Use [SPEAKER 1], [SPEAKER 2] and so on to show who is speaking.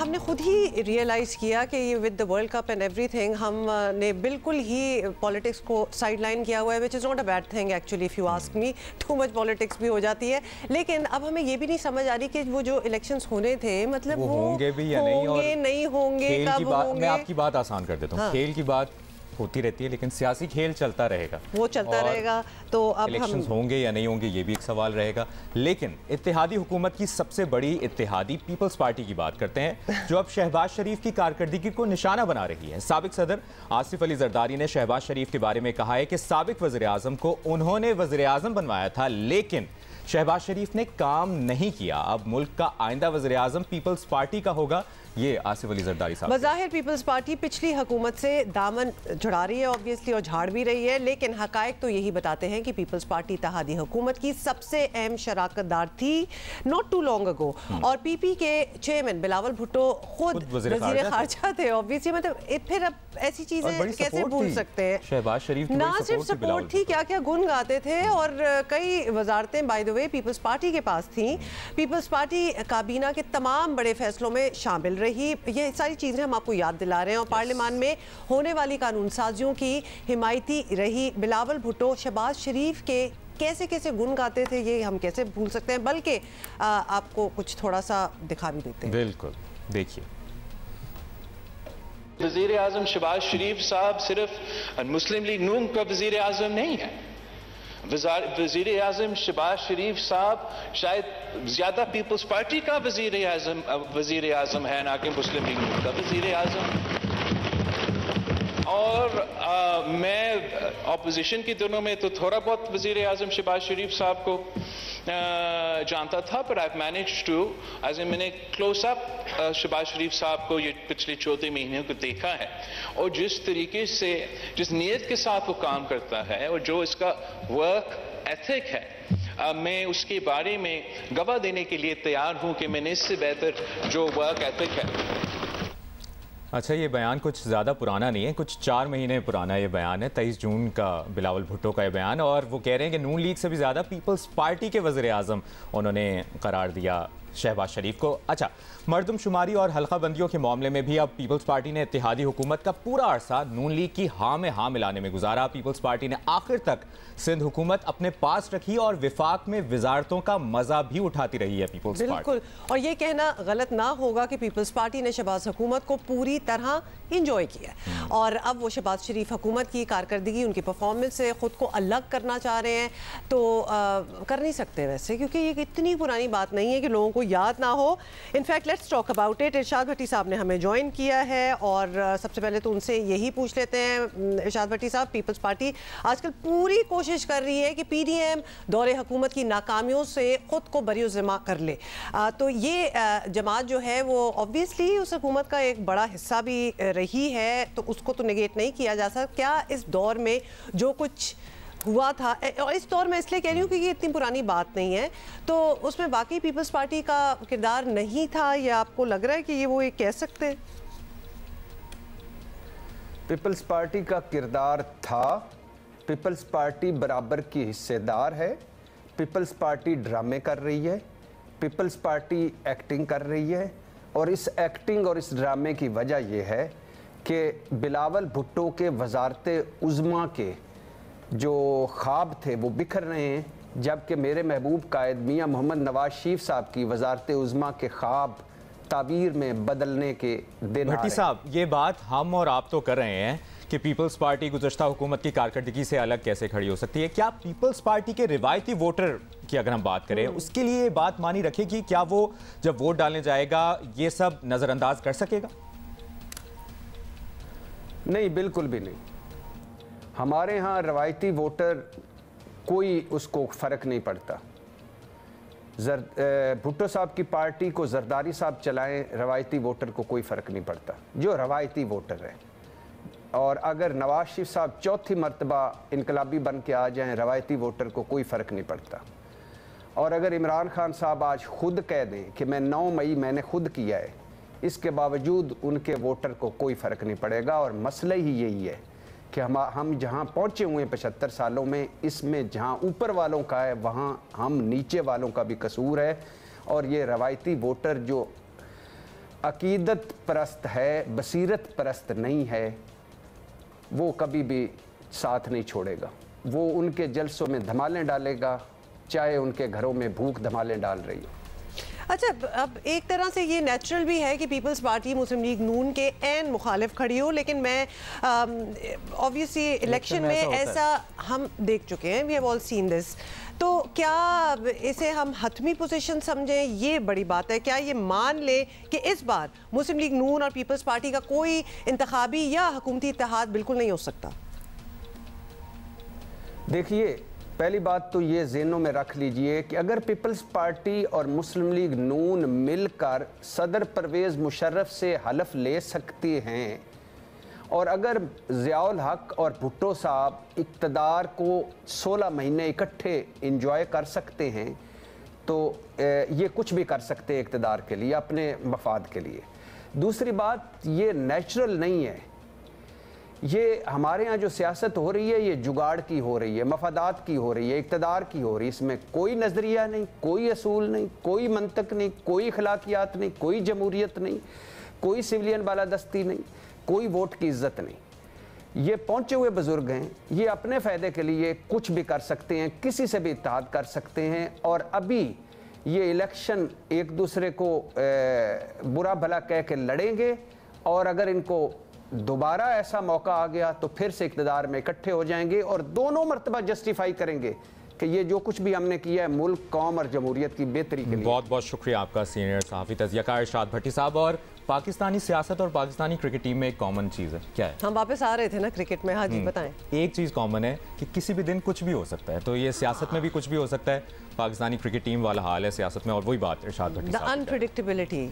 [SPEAKER 1] हमने खुद ही रियलाइज़ किया कि ये with the world cup and everything हमने बिल्कुल ही पॉलिटिक्स को साइडलाइन किया हुआ है, which is not a bad thing actually if you ask me. Too much politics भी हो जाती है, लेकिन अब हमें ये भी नहीं समझ आ रही कि वो जो इलेक्शंस होने थे मतलब वो
[SPEAKER 2] होंगे भी या नहीं
[SPEAKER 1] होंगे, कब होंगे।
[SPEAKER 2] मैं आपकी बात आसान कर देता हूँ। हाँ। खेल की बात होती रहती है, लेकिन सियासी खेल चलता रहेगा,
[SPEAKER 1] वो चलता रहेगा। तो अब
[SPEAKER 2] इलेक्शंस होंगे या नहीं होंगे ये भी एक सवाल रहेगा। लेकिन इत्तेहादी हुकूमत की सबसे बड़ी इत्तेहादी पीपल्स पार्टी की बात करते हैं, जो अब शहबाज शरीफ की कारकर्दगी को निशाना बना रही है। साबिक सदर आसिफ अली जरदारी ने शहबाज शरीफ के बारे में कहा है कि साबिक वज़ीर आज़म को उन्होंने वज़ीर आज़म बनवाया था, लेकिन शहबाज शरीफ ने काम नहीं किया। अब मुल्क का आइंदा वज़ीर आज़म पीपल्स पार्टी का होगा, ये आसिफ अली जरदारी साहब।
[SPEAKER 1] बज़ाहिर पीपल्स पार्टी पिछली हुकूमत से दामन छुड़ा रही है ऑब्वियसली, और झाड़ भी रही है, लेकिन हकायक तो यही बताते हैं कि पीपल्स पार्टी इत्तेहादी हुकूमत की सबसे अहम शराकतदार थी नॉट टू लॉन्ग अगो। और पीपी के चेयरमैन बिलावल भुट्टो खुद वज़ीर खारजा थे ऑब्वियसली। मतलब फिर अब ऐसी चीजें कैसे भूल सकते हैं।
[SPEAKER 2] शहबाज शरीफ
[SPEAKER 1] ना सिर्फ सपोर्ट थी, क्या क्या गुन गाते थे, और कई वजारतें by the way People's Party के पास थी। पीपल्स पार्टी काबीना के तमाम बड़े फैसलों में शामिल रही। ये सारी चीज़ें हम आपको याद दिला रहे हैं। और पार्लियामान में होने वाली कानून साजियों की हिमायती रही। बिलावल भुट्टो शहबाज शरीफ के कैसे कैसे गुण गाते थे, ये हम कैसे भूल सकते हैं। बल्कि आपको कुछ थोड़ा सा दिखा भी देते हैं।
[SPEAKER 2] बिल्कुल, देखिए।
[SPEAKER 3] वज़ीर आज़म शहबाज शरीफ साहब सिर्फ मुस्लिम लीग नून का वज़ीर आज़म नहीं है। वज़ीर आज़म शहबाज शरीफ साहब शायद ज़्यादा पीपल्स पार्टी का वज़ीर आज़म है, ना कि मुस्लिम लीग नून का वज़ीर आज़म। और मैं ऑपोजिशन के दिनों में तो थोड़ा बहुत वज़ीर आज़म शहबाज शरीफ साहब को जानता था, पर आई मैनेज टू मैंने क्लोज अप शहबाज शरीफ साहब को ये पिछले 14 महीनों को देखा है, और जिस तरीके से जिस नीयत के साथ वो काम करता है और जो इसका वर्क एथिक है, मैं उसके बारे में गवाह देने के लिए तैयार हूं कि मैंने इससे बेहतर जो वर्क एथिक है।
[SPEAKER 2] अच्छा, ये बयान कुछ ज़्यादा पुराना नहीं है, कुछ 4 महीने पुराना ये बयान है। 23 जून का बिलावल भुट्टो का ये बयान, और वो कह रहे हैं कि नून लीग से भी ज़्यादा पीपल्स पार्टी के वज़ीर आज़म उन्होंने करार दिया शहबाज शरीफ को। अच्छा, मर्दमशुमारी और हल्का बंदियों के मामले में भी अब पीपल्स पार्टी ने इत्तेहादी हुकूमत का पूरा अरसा नून लीग की हाँ में हाँ मिलाने में गुजारा। पीपल्स पार्टी ने आखिर तक सिंध हुकूमत अपने पास रखी और विफाक में वजारतों का मजा भी उठाती रही है पीपल्स पार्टी।
[SPEAKER 1] बिल्कुल, और ये कहना गलत ना होगा कि पीपल्स पार्टी ने शहबाज हुकूमत को पूरी तरह इंजॉय किया, और अब वो शहबाज शरीफ हुकूमत की कारकर्दगी, उनकी परफॉर्मेंस से खुद को अलग करना चाह रहे हैं। तो कर नहीं सकते वैसे, क्योंकि ये इतनी पुरानी बात नहीं है कि लोगों को याद ना हो। In fact let's talk about it. Irshad Bhatti साहब ने हमें ज्वाइन किया है, और सबसे पहले तो उनसे यही पूछ लेते हैं। इरशाद भट्टी साहब, पीपल्स पार्टी आजकल पूरी कोशिश कर रही है कि पीडीएम दौरे हुकूमत की नाकामियों से खुद को बरी-उज़्ज़मा कर ले। तो ये जमात जो है वो ऑब्वियसली उस हुकूमत का एक बड़ा हिस्सा भी रही है, तो उसको तो नेगेट नहीं किया जा सकता। क्या इस दौर में जो कुछ हुआ था, और इस दौर में इसलिए कह रही हूँ कि ये इतनी पुरानी बात नहीं है, तो उसमें वाकई पीपल्स पार्टी का किरदार नहीं था, या आपको लग रहा है कि ये वो ये कह सकते हैं?
[SPEAKER 4] पीपल्स पार्टी का किरदार था। पीपल्स पार्टी बराबर की हिस्सेदार है। पीपल्स पार्टी ड्रामे कर रही है, पीपल्स पार्टी एक्टिंग कर रही है, और इस एक्टिंग और इस ड्रामे की वजह यह है कि बिलावल भुट्टो के वजारत उज़्मा के जो ख्वाब थे वो बिखर रहे हैं, जबकि मेरे महबूब कायद मियाँ मोहम्मद नवाज शरीफ साहब की वजारत उज़्मा के ख्वाब ताबीर में बदलने के दिन।
[SPEAKER 2] भट्टी साहब, ये बात हम और आप तो कर रहे हैं कि पीपल्स पार्टी गुज़श्ता हुकूमत की कारकर्दगी से अलग कैसे खड़ी हो सकती है। क्या पीपल्स पार्टी के रिवायती वोटर की अगर हम बात करें, उसके लिए ये बात मानी रखेगी? क्या वो जब वोट डालने जाएगा ये सब नज़रअंदाज कर सकेगा?
[SPEAKER 4] नहीं, बिल्कुल भी नहीं। हमारे यहाँ रवायती वोटर कोई उसको फ़र्क नहीं पड़ता। भुट्टो साहब की पार्टी को जरदारी साहब चलाएं, रवायती वोटर को कोई फ़र्क नहीं पड़ता, जो रवायती वोटर है। और अगर नवाज शरीफ साहब चौथी मरतबा इनकलाबी बन के आ जाएं, रवायती वोटर को कोई फ़र्क नहीं पड़ता। और अगर इमरान खान साहब आज खुद कह दें कि मैं 9 मई मैंने खुद किया है, इसके बावजूद उनके वोटर को कोई फ़र्क नहीं पड़ेगा। और मसला ही यही है कि हम जहां पहुंचे हुए हैं 75 सालों में, इसमें जहां ऊपर वालों का है वहां हम नीचे वालों का भी कसूर है। और ये रवायती वोटर जो अकीदत परस्त है, बसीरत परस्त नहीं है, वो कभी भी साथ नहीं छोड़ेगा। वो उनके जलसों में धमालें डालेगा, चाहे उनके घरों में भूख धमालें डाल रही हो।
[SPEAKER 1] अच्छा, अब एक तरह से ये नेचुरल भी है कि पीपल्स पार्टी मुस्लिम लीग नून के एन मुखालिफ खड़ी हो, लेकिन मैं ऑब्वियसली इलेक्शन में ऐसा हम देख चुके हैं, we have all seen this. तो क्या इसे हम हतमी पोजीशन समझें, ये बड़ी बात है? क्या ये मान लें कि इस बार मुस्लिम लीग नून और पीपल्स पार्टी का कोई इंतखाबी या हुकूमती इत्तेहाद बिल्कुल नहीं हो सकता?
[SPEAKER 4] देखिए, पहली बात तो ये ज़हनों में रख लीजिए कि अगर पीपल्स पार्टी और मुस्लिम लीग नून मिलकर सदर परवेज़ मुशर्रफ से हलफ ले सकते हैं और अगर ज़ियाउल हक और भुट्टो साहब इक़्तिदार को 16 महीने इकट्ठे इंजॉय कर सकते हैं तो ये कुछ भी कर सकते हैं इक़्तिदार के लिए, अपने मफाद के लिए। दूसरी बात, ये नेचुरल नहीं है। ये हमारे यहाँ जो सियासत हो रही है ये जुगाड़ की हो रही है, मफादात की हो रही है, इक़्तिदार की हो रही है। इसमें कोई नज़रिया नहीं, कोई असूल नहीं, कोई मंतक नहीं, कोई अखलाकियात नहीं, कोई जमहूरियत नहीं, कोई सिविलियन बालादस्ती नहीं, कोई वोट की इज्जत नहीं। ये पहुँचे हुए बुजुर्ग हैं, ये अपने फ़ायदे के लिए कुछ भी कर सकते हैं, किसी से भी इत्तेहाद कर सकते हैं। और अभी ये इलेक्शन एक दूसरे को बुरा भला कह के लड़ेंगे और अगर इनको दोबारा ऐसा मौका आ गया तो फिर से इक़्तिदार में इकट्ठे हो जाएंगे और दोनों मरतबा जस्टिफाई करेंगे कि ये जो कुछ भी हमने किया है मुल्क, कौम और जमहूरियत की बेहतरी के लिए।
[SPEAKER 2] बहुत बहुत शुक्रिया आपका सीनियर सहाफ़ी तज़कियाकार इरशाद भट्टी साहब। और पाकिस्तानी सियासत और पाकिस्तानी क्रिकेट टीम में एक कॉमन चीज़ है, क्या है?
[SPEAKER 1] हम वापस आ रहे थे ना क्रिकेट में। हाँ जी, बताएं।
[SPEAKER 2] एक चीज़ कॉमन है कि किसी भी दिन कुछ भी हो सकता है, तो ये सियासत में भी कुछ भी हो सकता है। पाकिस्तानी क्रिकेट टीम वाला हाल है सियासत में, और वही बात इरशाद भट्टी साहब,
[SPEAKER 1] अनप्रेडिक्टेबिलिटी।